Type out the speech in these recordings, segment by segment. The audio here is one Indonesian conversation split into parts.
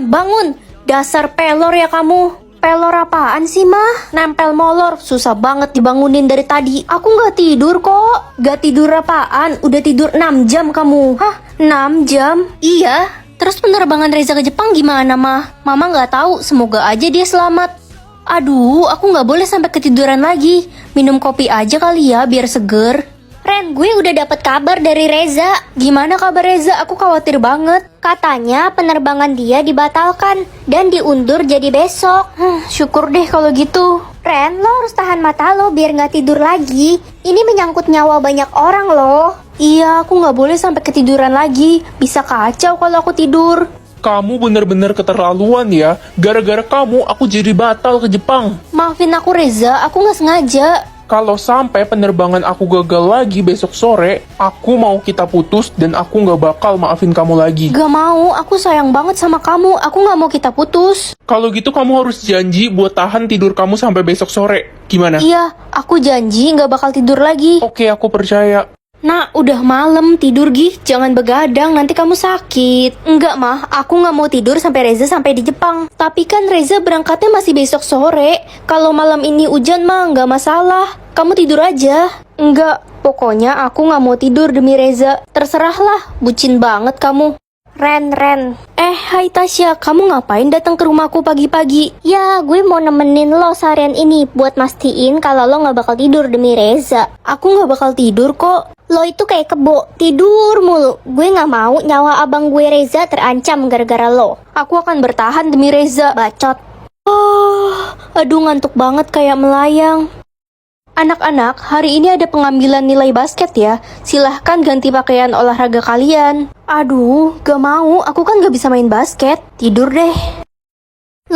Ren, bangun. Dasar pelor ya kamu. Pelor apaan sih, Mah? Nempel molor. Susah banget dibangunin dari tadi. Aku nggak tidur kok. Nggak tidur apaan? Udah tidur 6 jam kamu. Hah? 6 jam? Iya. Terus penerbangan Reza ke Jepang gimana, Mah? Mama nggak tahu. Semoga aja dia selamat. Aduh, aku nggak boleh sampai ketiduran lagi. Minum kopi aja kali ya, biar seger. Ren, gue udah dapat kabar dari Reza. Gimana kabar Reza? Aku khawatir banget. Katanya penerbangan dia dibatalkan dan diundur jadi besok. Syukur deh kalau gitu. Ren, lo harus tahan mata lo biar nggak tidur lagi. Ini menyangkut nyawa banyak orang loh. Iya, aku nggak boleh sampai ketiduran lagi. Bisa kacau kalau aku tidur. Kamu bener-bener keterlaluan ya. Gara-gara kamu, aku jadi batal ke Jepang. Maafin aku Reza, aku nggak sengaja. Kalau sampai penerbangan aku gagal lagi besok sore, aku mau kita putus dan aku nggak bakal maafin kamu lagi. Gak mau, aku sayang banget sama kamu. Aku nggak mau kita putus. Kalau gitu kamu harus janji buat tahan tidur kamu sampai besok sore. Gimana? Iya, aku janji nggak bakal tidur lagi. Oke, aku percaya. Nah, udah malam, tidur Gih. Jangan begadang, nanti kamu sakit. Enggak, Mah. Aku nggak mau tidur sampai Reza sampai di Jepang. Tapi kan Reza berangkatnya masih besok sore. Kalau malam ini hujan mah nggak masalah. Kamu tidur aja. Enggak, pokoknya aku nggak mau tidur demi Reza. Terserahlah, bucin banget kamu. Ren. Hai Tasya, kamu ngapain datang ke rumahku pagi-pagi? Ya, gue mau nemenin lo seharian ini buat mastiin kalau lo nggak bakal tidur demi Reza. Aku nggak bakal tidur kok. Lo itu kayak kebo, tidur mulu. Gue nggak mau nyawa abang gue Reza terancam gara-gara lo. Aku akan bertahan demi Reza, bacot. Aduh ngantuk banget kayak melayang. Anak-anak, hari ini ada pengambilan nilai basket ya. Silahkan ganti pakaian olahraga kalian. Aduh, gak mau. Aku kan gak bisa main basket. Tidur deh.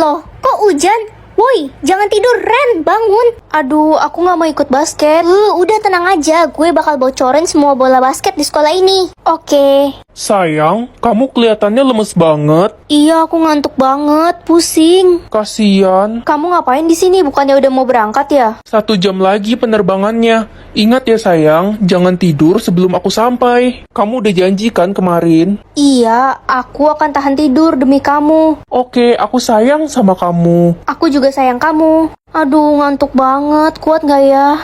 Loh, kok hujan? Woi, jangan tidur, Ren. Bangun. Aduh, aku gak mau ikut basket. Udah tenang aja. Gue bakal bocorin semua bola basket di sekolah ini. Oke. Sayang, kamu kelihatannya lemes banget. Iya, aku ngantuk banget. Pusing. Kasian. Kamu ngapain di sini? Bukannya udah mau berangkat ya? 1 jam lagi penerbangannya. Ingat ya sayang, jangan tidur sebelum aku sampai. Kamu udah janji kan kemarin? Iya, aku akan tahan tidur demi kamu. Oke, aku sayang sama kamu. Aku juga sayang kamu. Aduh, ngantuk banget. Kuat gak ya?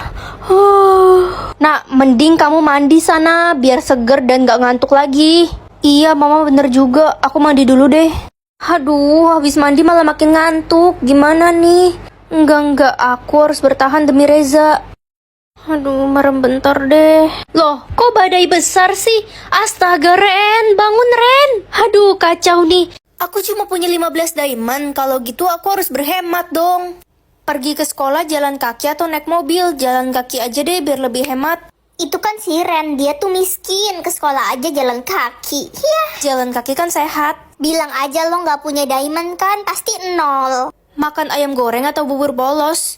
Nah, mending kamu mandi sana biar seger dan gak ngantuk lagi. Iya, mama bener juga. Aku mandi dulu deh. Aduh, habis mandi malah makin ngantuk. Gimana nih? Enggak. Aku harus bertahan demi Reza. Aduh, merem bentar deh. Loh, kok badai besar sih? Astaga, Ren. Bangun, Ren. Aduh, kacau nih. Aku cuma punya 15 diamond. Kalau gitu aku harus berhemat dong. Pergi ke sekolah jalan kaki atau naik mobil? Jalan kaki aja deh biar lebih hemat. Itu kan si Ren, dia tuh miskin. Ke sekolah aja jalan kaki. Yah, Jalan kaki kan sehat. bilang aja lo gak punya diamond kan, pasti 0. Makan ayam goreng atau bubur polos?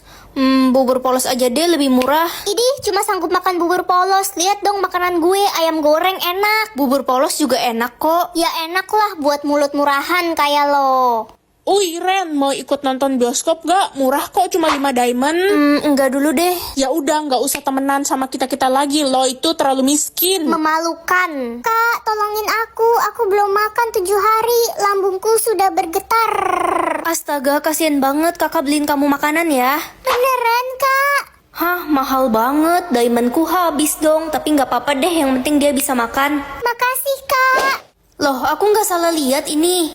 Bubur polos aja deh, lebih murah. Idih, cuma sanggup makan bubur polos. Lihat dong makanan gue, ayam goreng enak. Bubur polos juga enak kok. Ya enak lah buat mulut murahan kayak lo. Uy Ren, mau ikut nonton bioskop gak? Murah kok, cuma 5 diamond. Enggak dulu deh. Ya udah, nggak usah temenan sama kita-kita lagi. Lo itu terlalu miskin. Memalukan. Kak, tolongin aku belum makan 7 hari. Lambungku sudah bergetar. Astaga, kasihan banget kakak beliin kamu makanan ya. Beneran, Kak? Hah, mahal banget. Diamondku habis dong. Tapi nggak apa-apa deh, yang penting dia bisa makan. Makasih, Kak. Loh, aku nggak salah lihat ini.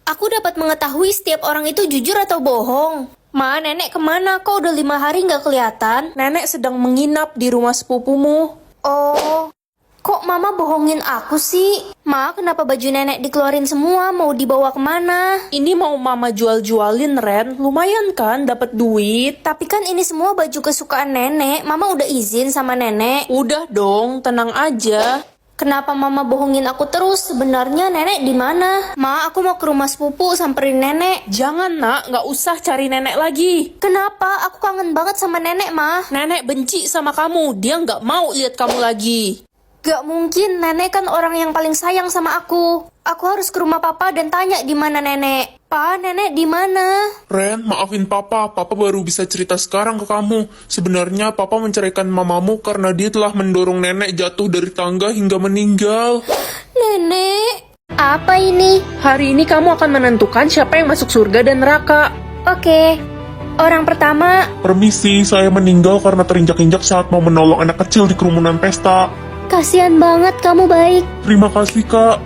Aku dapat mengetahui setiap orang itu jujur atau bohong. Ma, nenek kemana? Kok udah 5 hari nggak kelihatan? Nenek sedang menginap di rumah sepupumu. Oh, kok mama bohongin aku sih? Ma, kenapa baju nenek dikeluarin semua? Mau dibawa kemana? Ini mau mama jual-jualin Ren. Lumayan kan, dapat duit. Tapi kan ini semua baju kesukaan nenek. Mama udah izin sama nenek. Udah dong, tenang aja. Kenapa mama bohongin aku terus? Sebenarnya nenek di mana? Ma, aku mau ke rumah sepupu samperin nenek. Jangan nak, nggak usah cari nenek lagi. Kenapa? Aku kangen banget sama nenek, Ma. Nenek benci sama kamu, dia nggak mau lihat kamu lagi. Gak mungkin, nenek kan orang yang paling sayang sama aku. Aku harus ke rumah papa dan tanya di mana nenek. Pa, nenek di mana? Ren, maafin papa. Papa baru bisa cerita sekarang ke kamu. Sebenarnya papa menceraikan mamamu karena dia telah mendorong nenek jatuh dari tangga hingga meninggal. Nenek. Apa ini? Hari ini kamu akan menentukan siapa yang masuk surga dan neraka. Oke. Orang pertama, Permisi, saya meninggal karena terinjak-injak saat mau menolong anak kecil di kerumunan pesta. kasihan banget kamu baik. Terima kasih, Kak.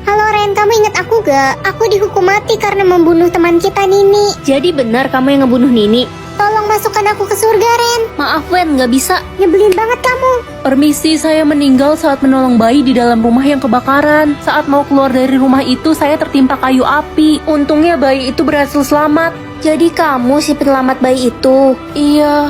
Halo Ren, kamu ingat aku gak? Aku dihukum mati karena membunuh teman kita Nini. Jadi benar kamu yang ngebunuh Nini? Tolong masukkan aku ke surga Ren. Maaf Wen, nggak bisa. Nyebelin banget kamu. Permisi, saya meninggal saat menolong bayi di dalam rumah yang kebakaran. Saat mau keluar dari rumah itu, saya tertimpa kayu api. Untungnya bayi itu berhasil selamat. Jadi kamu si penyelamat bayi itu? Iya.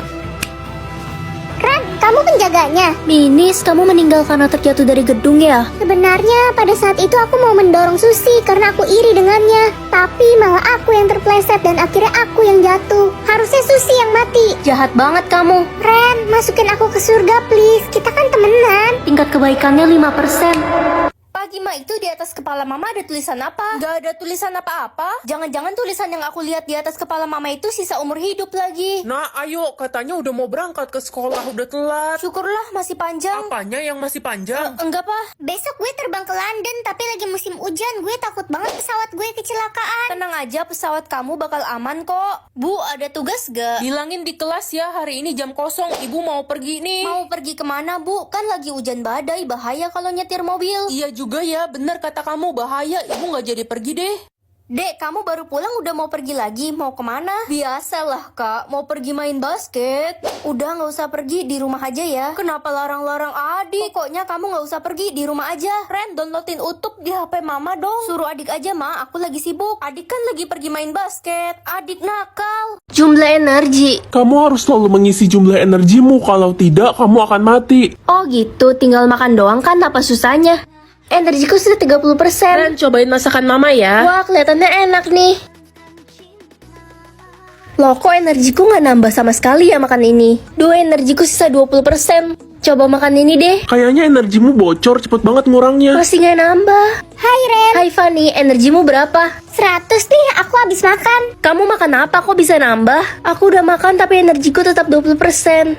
Ren, kamu penjaganya. Minis, kamu meninggal karena terjatuh dari gedung ya? Sebenarnya pada saat itu aku mau mendorong Susi karena aku iri dengannya. Tapi malah aku yang terpleset dan akhirnya aku yang jatuh. Harusnya Susi yang mati. Jahat banget kamu. Ren, masukin aku ke surga please. Kita kan temenan. Tingkat kebaikannya 5%. Pagi Ma, itu di atas kepala Mama ada tulisan apa? Nggak ada tulisan apa-apa. Jangan-jangan tulisan yang aku lihat di atas kepala Mama itu sisa umur hidup lagi. Nah, ayo, katanya udah mau berangkat ke sekolah, udah telat. Syukurlah masih panjang. Apanya yang masih panjang? Enggak pa. Besok gue terbang ke London tapi lagi musim hujan. Gue takut banget pesawat gue kecelakaan. Tenang aja, pesawat kamu bakal aman kok. Bu, ada tugas gak? Bilangin di kelas ya, hari ini jam kosong, ibu mau pergi nih. Mau pergi kemana Bu? Kan lagi hujan badai, bahaya kalau nyetir mobil. Iya juga ya, bener kata kamu, bahaya, ibu nggak jadi pergi deh. Dek, kamu baru pulang udah mau pergi lagi? Mau kemana? Biasalah kak, mau pergi main basket. Udah nggak usah pergi, di rumah aja ya. Kenapa larang-larang adik? Pokoknya kamu nggak usah pergi, di rumah aja. Ren, downloadin YouTube di HP mama dong. Suruh adik aja ma, aku lagi sibuk. Adik kan lagi pergi main basket. Adik nakal. Jumlah energi. Kamu harus selalu mengisi jumlah energimu, kalau tidak kamu akan mati. Oh gitu, tinggal makan doang kan, apa susahnya? Energiku sudah 30%. Ren, cobain masakan mama ya. Wah, kelihatannya enak nih. Loh, kok energiku nggak nambah sama sekali ya makan ini? Duh, energiku sisa 20%. Coba makan ini deh. Kayaknya energimu bocor, cepet banget ngurangnya. Masih nggak nambah. Hai Ren. Hai Fanny, energimu berapa? 100 nih, aku habis makan. Kamu makan apa kok bisa nambah? Aku udah makan tapi energiku tetap 20%.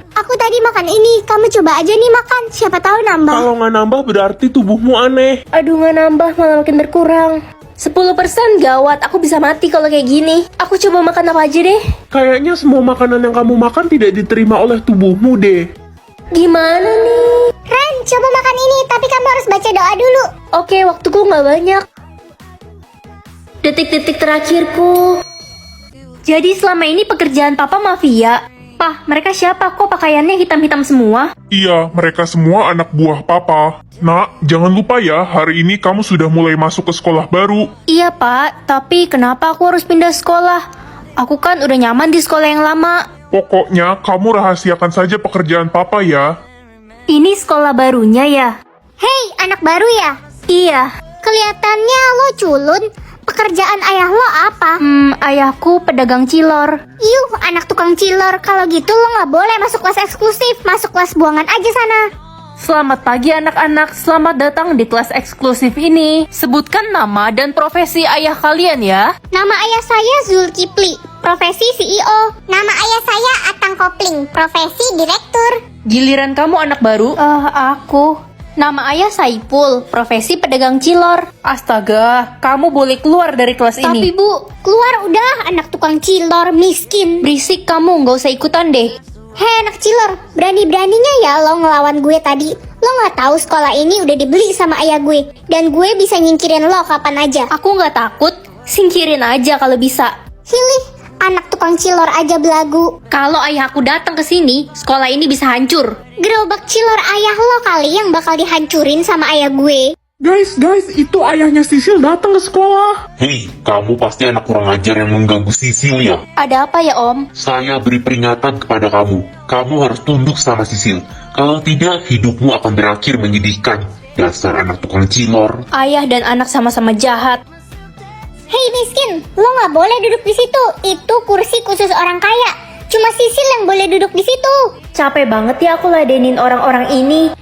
Aku tadi makan ini, kamu coba aja nih makan. Siapa tahu nambah. Kalau nggak nambah berarti tubuhmu aneh. Aduh, nggak nambah, malah makin berkurang. 10% gawat, aku bisa mati kalau kayak gini. Aku coba makan apa aja deh. Kayaknya semua makanan yang kamu makan tidak diterima oleh tubuhmu deh. Gimana nih? Ren, coba makan ini, tapi kamu harus baca doa dulu. Oke, waktuku nggak banyak. Detik-detik terakhirku. Jadi selama ini pekerjaan papa mafia. Pah, mereka siapa? Kok pakaiannya hitam-hitam semua? Iya, mereka semua anak buah papa. Nak, jangan lupa ya, hari ini kamu sudah mulai masuk ke sekolah baru. Iya pak, tapi kenapa aku harus pindah sekolah? Aku kan udah nyaman di sekolah yang lama. Pokoknya, kamu rahasiakan saja pekerjaan papa ya. Ini sekolah barunya ya? Hei, anak baru ya? Iya. Kelihatannya lo culun. Pekerjaan ayah lo apa? Ayahku pedagang cilor. Yuh, anak tukang cilor. Kalau gitu lo nggak boleh masuk kelas eksklusif. Masuk kelas buangan aja sana. Selamat pagi anak-anak, selamat datang di kelas eksklusif ini. Sebutkan nama dan profesi ayah kalian ya. Nama ayah saya Zulkifli, profesi CEO. Nama ayah saya Atang Kopling, profesi direktur. Giliran kamu anak baru. Aku. Nama ayah Saipul, profesi pedagang cilor. Astaga, kamu boleh keluar dari kelas Tapi ini. bu, keluar udah anak tukang cilor miskin. Berisik kamu, nggak usah ikutan deh. Hei anak cilor, berani-beraninya ya lo ngelawan gue tadi. Lo nggak tahu sekolah ini udah dibeli sama ayah gue. Dan gue bisa nyingkirin lo kapan aja. Aku nggak takut, singkirin aja kalau bisa. Hilih, anak tukang cilor aja belagu. Kalau ayah aku datang ke sini, sekolah ini bisa hancur. Gerobak cilor ayah lo kali yang bakal dihancurin sama ayah gue. Guys, itu ayahnya Sisil datang ke sekolah. Hei, kamu pasti anak kurang ajar yang mengganggu Sisil ya? Ada apa ya om? Saya beri peringatan kepada kamu. Kamu harus tunduk sama Sisil. Kalau tidak, hidupmu akan berakhir menyedihkan. Dasar anak tukang cilor. Ayah dan anak sama-sama jahat. Hei miskin, lo nggak boleh duduk di situ. Itu kursi khusus orang kaya. Cuma Sisil yang boleh duduk di situ. Capek banget ya aku ladenin orang-orang ini.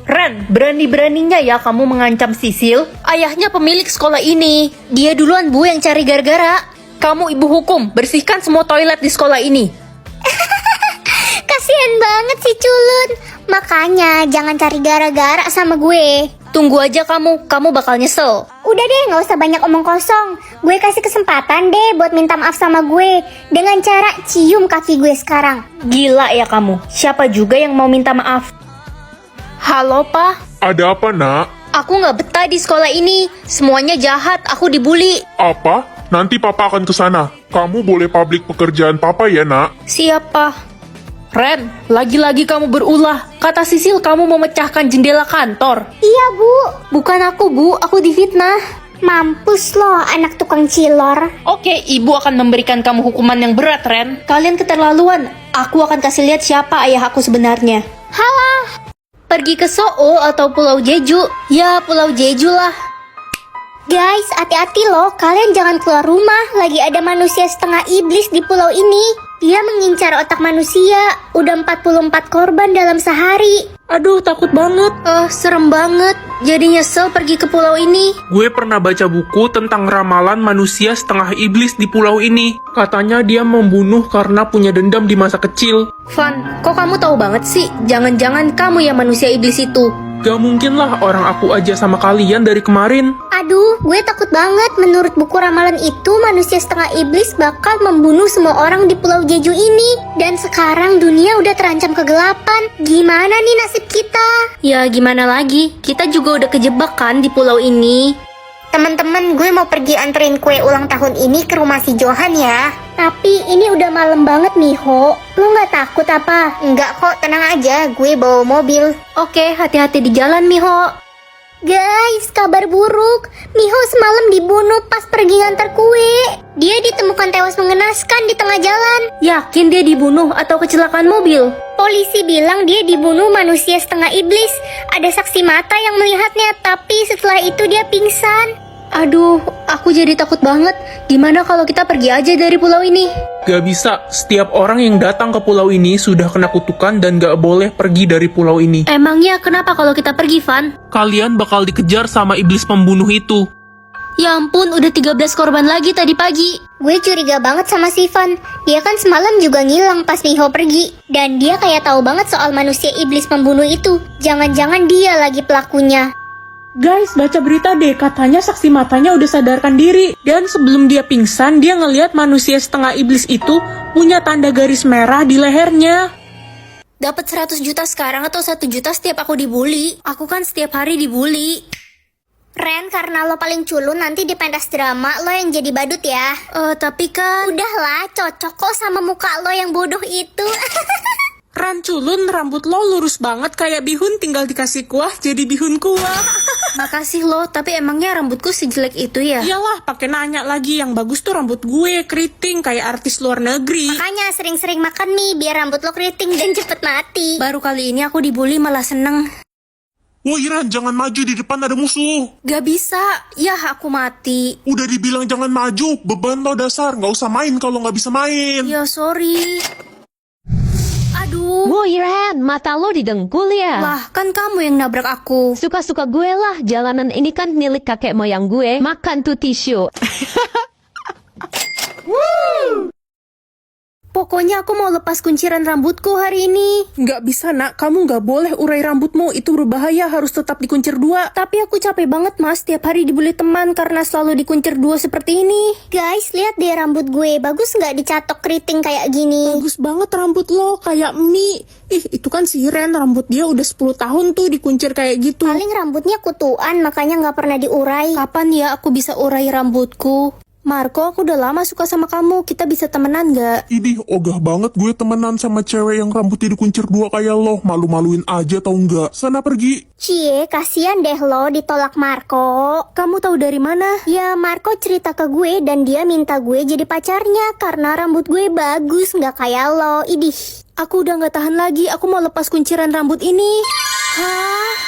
Ren, berani-beraninya ya kamu mengancam Sisil. Ayahnya pemilik sekolah ini. Dia duluan bu yang cari gara-gara. Kamu ibu hukum, bersihkan semua toilet di sekolah ini. Kasian banget si culun. Makanya jangan cari gara-gara sama gue. Tunggu aja kamu bakal nyesel. Udah deh, gak usah banyak omong kosong. Gue kasih kesempatan deh buat minta maaf sama gue. Dengan cara cium kaki gue sekarang. Gila ya kamu, siapa juga yang mau minta maaf? Halo, Pa. Ada apa, nak? Aku nggak betah di sekolah ini. Semuanya jahat, aku dibully. Apa? Nanti papa akan ke sana. Kamu boleh publik pekerjaan papa ya, nak? Siapa? Ren, lagi-lagi kamu berulah. Kata Sisil kamu mau memecahkan jendela kantor. Iya, Bu. Bukan aku, Bu. Aku difitnah. Mampus loh, anak tukang cilor. Oke, ibu akan memberikan kamu hukuman yang berat, Ren. Kalian keterlaluan. Aku akan kasih lihat siapa ayah aku sebenarnya. Halah. Pergi ke Soo atau Pulau Jeju? Ya, Pulau Jeju lah. Guys, hati-hati loh. Kalian jangan keluar rumah. Lagi ada manusia setengah iblis di pulau ini. Dia mengincar otak manusia. Udah 44 korban dalam sehari. Aduh, takut banget. Serem banget. Jadi nyesel pergi ke pulau ini. Gue pernah baca buku tentang ramalan manusia setengah iblis di pulau ini. Katanya dia membunuh karena punya dendam di masa kecil. Van, kok kamu tahu banget sih? Jangan-jangan kamu yang manusia iblis itu. Gak mungkin lah orang aku aja sama kalian dari kemarin. Aduh, gue takut banget. Menurut buku ramalan itu, manusia setengah iblis bakal membunuh semua orang di pulau Jeju ini. Dan sekarang dunia udah terancam kegelapan. Gimana nih nasib kita? Ya gimana lagi? Kita juga udah kejebak kan di pulau ini. Teman-teman, gue mau pergi anterin kue ulang tahun ini ke rumah si Johan ya. Tapi ini udah malam banget, Miho. Lu nggak takut apa? Enggak kok, tenang aja. Gue bawa mobil. Oke, hati-hati di jalan, Miho. Guys, kabar buruk. Miho semalam dibunuh pas pergi ngantar kue. Dia ditemukan tewas mengenaskan di tengah jalan. Yakin dia dibunuh atau kecelakaan mobil? Polisi bilang dia dibunuh manusia setengah iblis. Ada saksi mata yang melihatnya, tapi setelah itu dia pingsan. Aduh, aku jadi takut banget. Gimana kalau kita pergi aja dari pulau ini? Gak bisa, setiap orang yang datang ke pulau ini sudah kena kutukan dan gak boleh pergi dari pulau ini. Emangnya kenapa kalau kita pergi, Van? Kalian bakal dikejar sama iblis pembunuh itu. Ya ampun, udah 13 korban lagi tadi pagi. Gue curiga banget sama si Van. Dia kan semalam juga ngilang pas Miho pergi. Dan dia kayak tahu banget soal manusia iblis pembunuh itu. Jangan-jangan dia lagi pelakunya. Guys, baca berita deh, katanya saksi matanya udah sadarkan diri. Dan sebelum dia pingsan, dia ngelihat manusia setengah iblis itu punya tanda garis merah di lehernya. Dapat 100 juta sekarang atau 1 juta setiap aku dibully? Aku kan setiap hari dibully. Ren, karena lo paling culun, nanti di pentas drama lo yang jadi badut ya. Tapi kan... Udahlah, cocok kok sama muka lo yang bodoh itu. Ran culun, rambut lo lurus banget kayak bihun, tinggal dikasih kuah jadi bihun kuah. Makasih lo, tapi emangnya rambutku sejelek itu ya? Iyalah, pakai nanya lagi, yang bagus tuh rambut gue, keriting kayak artis luar negeri. Makanya sering-sering makan mie biar rambut lo keriting dan cepet mati. Baru kali ini aku dibully malah seneng. Woi Ran, jangan maju, di depan ada musuh. Gak bisa, ya aku mati. Udah dibilang jangan maju, beban lo dasar. Nggak usah main kalau nggak bisa main. Ya sorry. Aduh. Woi Ren, mata lo didengkul ya? Lah, kan kamu yang nabrak aku. Suka-suka gue lah, jalanan ini kan milik kakek moyang gue. Makan tuh tisu. Pokoknya aku mau lepas kunciran rambutku hari ini. Nggak bisa nak, kamu nggak boleh urai rambutmu, itu berbahaya, harus tetap dikuncir dua. Tapi aku capek banget mas, tiap hari dibully teman karena selalu dikuncir dua seperti ini. Guys, lihat deh rambut gue. Bagus nggak dicatok keriting kayak gini? Bagus banget rambut lo, kayak mie. Itu kan si Ren, rambut dia udah 10 tahun tuh dikuncir kayak gitu. Paling rambutnya kutuan, makanya nggak pernah diurai. Kapan ya aku bisa urai rambutku? Marco, aku udah lama suka sama kamu. Kita bisa temenan gak? Idih, ogah banget gue temenan sama cewek yang rambutnya dikuncir dua kayak lo. Malu-maluin aja tau nggak? Sana pergi. Cie, kasihan deh lo ditolak Marco. Kamu tahu dari mana? Ya, Marco cerita ke gue dan dia minta gue jadi pacarnya karena rambut gue bagus, nggak kayak lo. Idih. Aku udah gak tahan lagi, aku mau lepas kunciran rambut ini. Hah?